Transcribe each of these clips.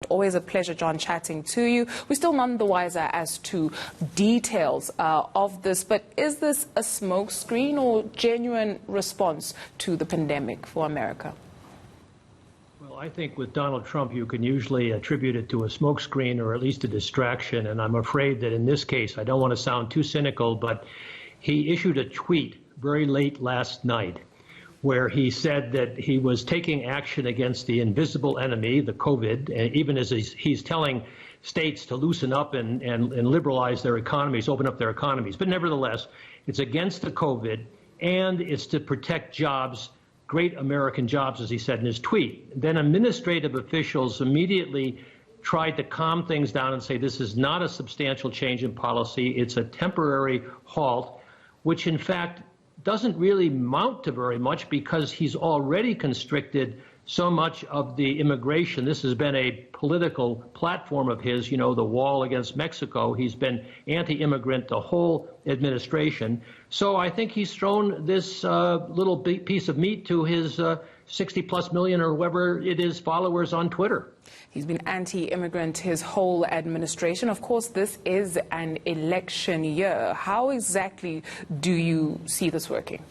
Always a pleasure, John, chatting to you. We're still none the wiser as to details of this, but is this a smokescreen or genuine response to the pandemic for America? Well, I think with Donald Trump, you can usually attribute it to a smokescreen or at least a distraction. And I'm afraid that in this case, I don't want to sound too cynical, but he issued a tweet very late last night where he said that he was taking action against the invisible enemy, the COVID, and even as he's telling states to loosen up and liberalize their economies, open up their economies. But nevertheless, it's against the COVID, and it's to protect jobs, great American jobs, as he said in his tweet. Then administrative officials immediately tried to calm things down and say this is not a substantial change in policy, it's a temporary halt, which in fact doesn't really mount to very much because he's already constricted so much of the immigration. This has been a political platform of his, you know, the wall against Mexico. He's been anti-immigrant the whole administration. So I think he's thrown this little piece of meat to his 60+ million or whoever it is followers on Twitter. He's been anti-immigrant his whole administration. Of course, this is an election year. How exactly do you see this working?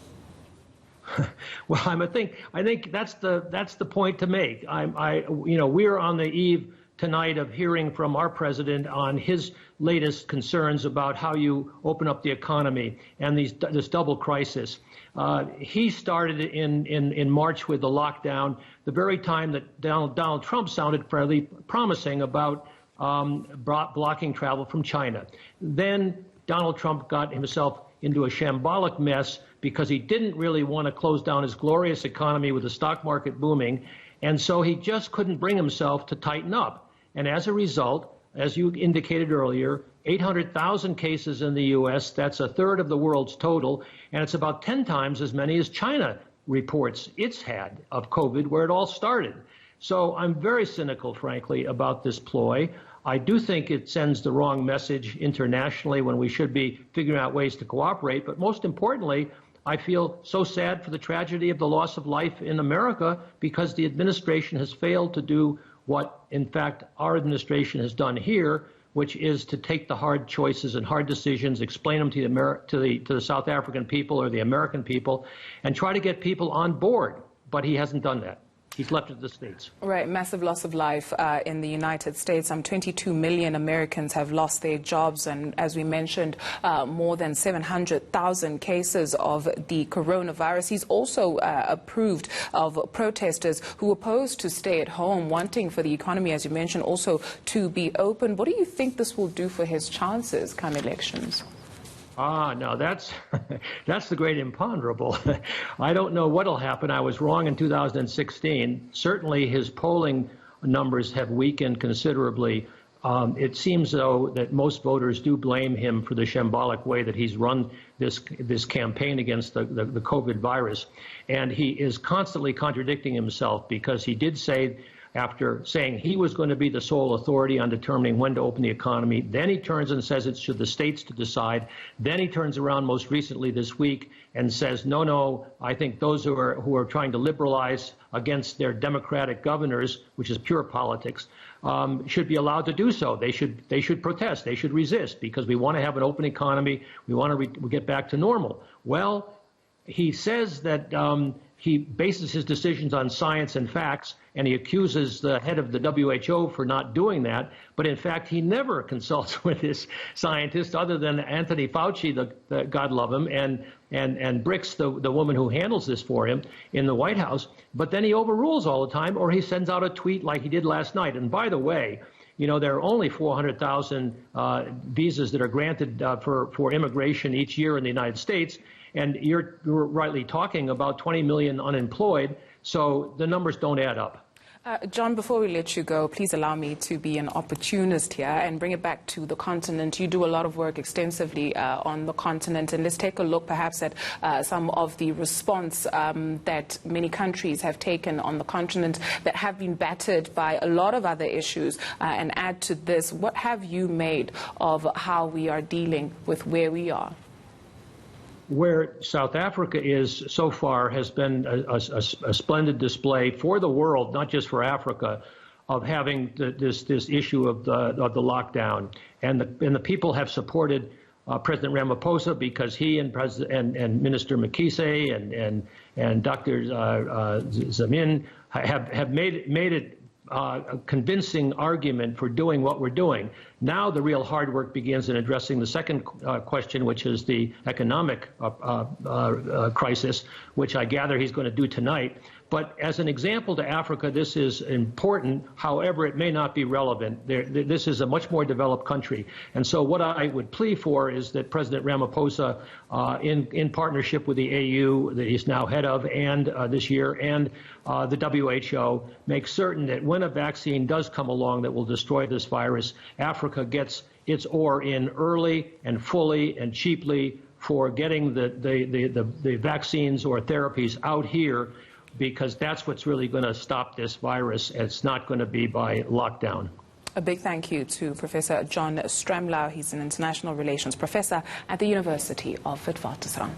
Well, I think that's the point to make. We're on the eve tonight of hearing from our president on his latest concerns about how you open up the economy and this double crisis. He started in March with the lockdown, the very time that Donald Trump sounded fairly promising about blocking travel from China. Then Donald Trump got himself into a shambolic mess because he didn't really want to close down his glorious economy with the stock market booming, and so he just couldn't bring himself to tighten up. And as a result, as you indicated earlier, 800,000 cases in the U.S., that's a third of the world's total, and it's about 10 times as many as China reports it's had of COVID, where it all started. So I'm very cynical, frankly, about this ploy. I do think it sends the wrong message internationally when we should be figuring out ways to cooperate. But most importantly, I feel so sad for the tragedy of the loss of life in America because the administration has failed to do what, in fact, our administration has done here, which is to take the hard choices and hard decisions, explain them to the South African people or the American people, and try to get people on board. But he hasn't done that. He's left it to the states. Right, massive loss of life in the United States. 22 million Americans have lost their jobs, and as we mentioned, more than 700,000 cases of the coronavirus. He's also approved of protesters who opposed to stay at home, wanting for the economy, as you mentioned, also to be open. What do you think this will do for his chances come elections? No, that's the great imponderable. I don't know what'll happen. I was wrong in 2016. Certainly his polling numbers have weakened considerably. It seems, though, that most voters do blame him for the shambolic way that he's run this campaign against the COVID virus. And he is constantly contradicting himself because he did say, after saying he was going to be the sole authority on determining when to open the economy. Then he turns and says it's to the states to decide. Then he turns around most recently this week and says, no, I think those who are trying to liberalize against their Democratic governors, which is pure politics, should be allowed to do so. They should protest. They should resist because we want to have an open economy. We want to get back to normal. Well, he says that he bases his decisions on science and facts, and he accuses the head of the WHO for not doing that. But in fact, he never consults with his scientists other than Anthony Fauci, the God love him, and Bricks, the woman who handles this for him in the White House. But then he overrules all the time, or he sends out a tweet like he did last night. And by the way, you know, there are only 400,000 visas that are granted for immigration each year in the United States. And you're rightly talking about 20 million unemployed, so the numbers don't add up. John, before we let you go, please allow me to be an opportunist here and bring it back to the continent. You do a lot of work extensively on the continent, and let's take a look perhaps at some of the response that many countries have taken on the continent that have been battered by a lot of other issues. And add to this, what have you made of how we are dealing with where we are? Where South Africa is so far has been a splendid display for the world, not just for Africa, of having this issue of the lockdown, and the people have supported President Ramaphosa because he and Minister McKisey and Dr. Zamin have made it a convincing argument for doing what we're doing. Now the real hard work begins in addressing the second question, which is the economic crisis, which I gather he's going to do tonight. But as an example to Africa, this is important. However, it may not be relevant. This is a much more developed country. And so what I would plea for is that President Ramaphosa, in partnership with the AU that he's now head of and this year, and the WHO, make certain that when a vaccine does come along that will destroy this virus, Africa gets its oar in early and fully and cheaply for getting the vaccines or therapies out here, because that's what's really going to stop this virus. It's not going to be by lockdown. A big thank you to Professor John Stramlau. He's an international relations professor at the University of Witwatersrand.